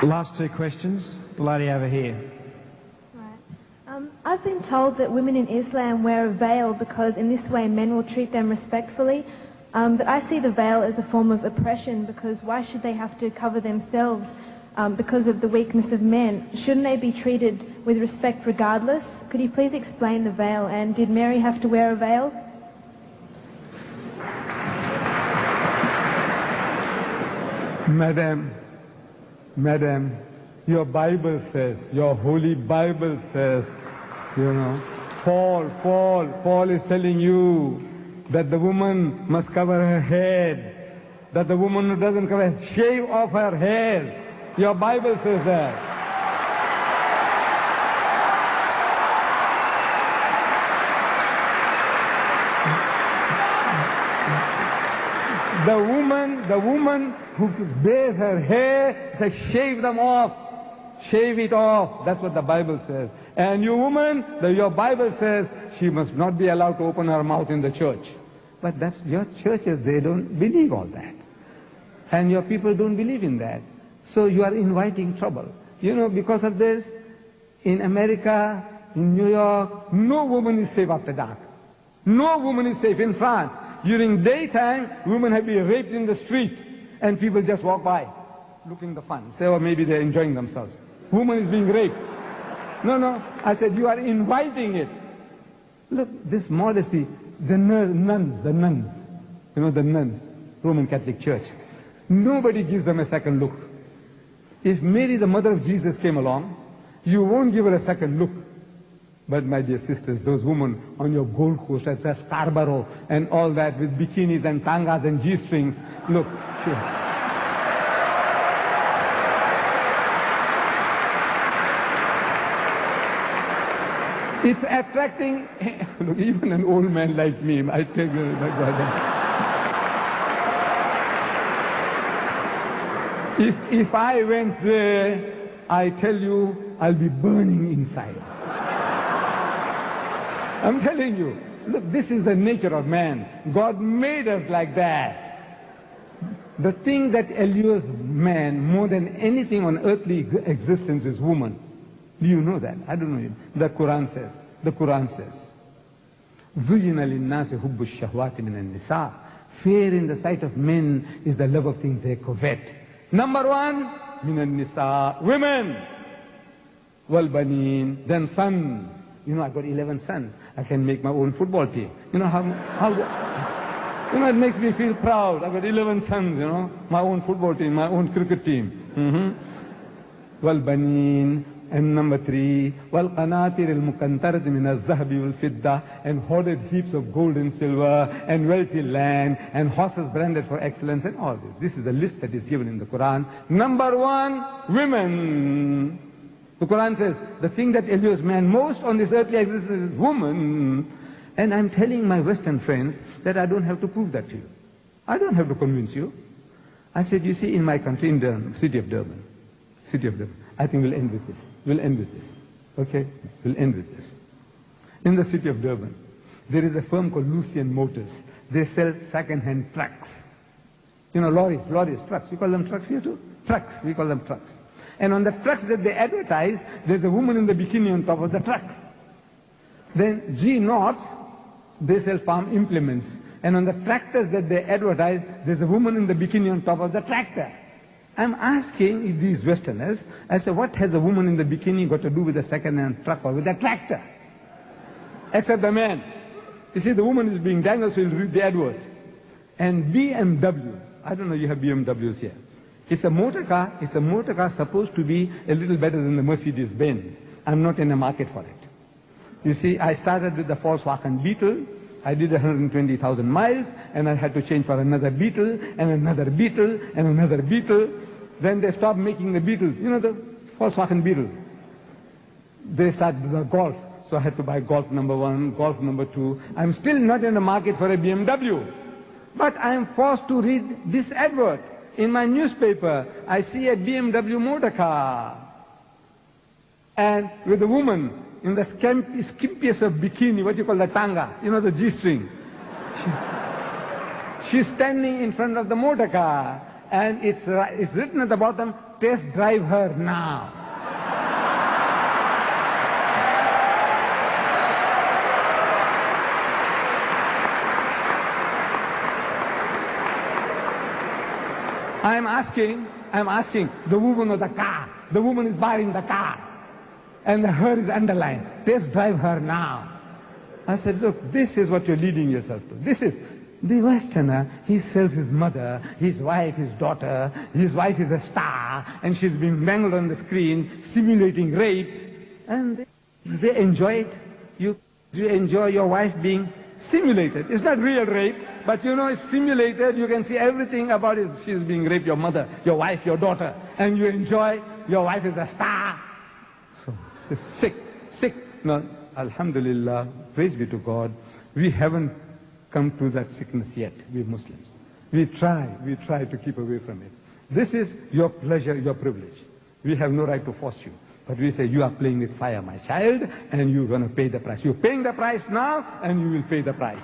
Last two questions. The lady over here. Right. I've been told that women in Islam wear a veil because in this way men will treat them respectfully. But I see the veil as a form of oppression because why should they have to cover themselves because of the weakness of men? Shouldn't they be treated with respect regardless? Could you please explain the veil, and did Mary have to wear a veil? Madam, your Bible says, your holy Bible says, Paul is telling you that the woman must cover her head, that the woman who doesn't cover her, shave off her hair. Your Bible says that. The woman who bares her hair says, shave them off. Shave it off. That's what the Bible says. And you woman, your Bible says she must not be allowed to open her mouth in the church. But that's your churches, they don't believe all that. And your people don't believe in that. So you are inviting trouble. Because of this, in America, in New York, no woman is safe after dark. No woman is safe. In France, during daytime, women have been raped in the street, and people just walk by, looking the fun. Say, oh, maybe they're enjoying themselves. Woman is being raped. No. I said, you are inviting it. Look, this modesty, the nuns, the nuns, Roman Catholic Church. Nobody gives them a second look. If Mary, the mother of Jesus, came along, you won't give her a second look. But my dear sisters, those women on your Gold Coast at Scarborough and all that with bikinis and tangas and G-strings, look, sure. It's attracting, look, even an old man like me, I tell you, my God. If I went there, I tell you, I'll be burning inside. I'm telling you, look, this is the nature of man. God made us like that. The thing that allures man more than anything on earthly existence is woman. Do you know that? I don't know. The Quran says, زُيِّنَ لِلنَّاسِ حُبُّ الشَّهْوَاتِ مِنَ النِّسَاءِ. Fear in the sight of men is the love of things they covet. Number one, مِنَ النِّسَاءِ, women. وَالْبَنِينَ, then sons. I got 11 sons. I can make my own football team. It makes me feel proud. I got 11 sons, my own football team, my own cricket team. وَالْبَنِينَ, and number three, وَالْقَنَاطِرِ الْمُقَنْطَرَةِ مِنَ الذَّهَبِ وَالْفِضَّةِ, and hoarded heaps of gold and silver, and wealthy land, and horses branded for excellence, and all this. This is the list that is given in the Quran. Number one, women. The Quran says, the thing that allures man most on this earthly existence is woman. And I'm telling my Western friends that I don't have to prove that to you. I don't have to convince you. I said, you see, in my country, in the city of Durban, I think we'll end with this. Okay? We'll end with this. In the city of Durban, there is a firm called Lucian Motors. They sell second-hand trucks. Lorries, trucks. We call them trucks here too? Trucks. We call them trucks. And on the trucks that they advertise, there's a woman in the bikini on top of the truck. Then G-Knots, they sell farm implements. And on the tractors that they advertise, there's a woman in the bikini on top of the tractor. I'm asking these Westerners, I say, what has a woman in the bikini got to do with a second-hand truck or with a tractor? Except the man. You see, the woman is being dangled, so you'll read the advert. And BMW, I don't know, you have BMWs here. It's a motor car supposed to be a little better than the Mercedes-Benz. I'm not in the market for it. You see, I started with the Volkswagen Beetle. I did 120,000 miles, and I had to change for another Beetle, and another Beetle, and another Beetle. Then they stopped making the Beetles. The Volkswagen Beetle. They started the Golf. So I had to buy Golf number 1, Golf number 2. I'm still not in the market for a BMW. But I'm forced to read this advert. In my newspaper, I see a BMW motor car. And with a woman in the skimpiest of bikini, what you call the tanga, the G-string. She's standing in front of the motor car. And it's written at the bottom, test drive her now. I'm asking the woman of the car. The woman is buying the car. And the her is underlined. Test drive her now. I said, look, this is what you're leading yourself to. This is the Westerner. He sells his mother, his wife, his daughter. His wife is a star, and she's being mangled on the screen, simulating rape. And they enjoy it. You enjoy your wife being simulated. It's not real rape, but you know it's simulated. You can see everything about it. She's being raped, your mother, your wife, your daughter. And you enjoy, your wife is a star. So, sick. No, alhamdulillah, praise be to God. We haven't come to that sickness yet, we Muslims. We try to keep away from it. This is your pleasure, your privilege. We have no right to force you. But we say, you are playing with fire, my child, and you're going to pay the price. You're paying the price now, and you will pay the price.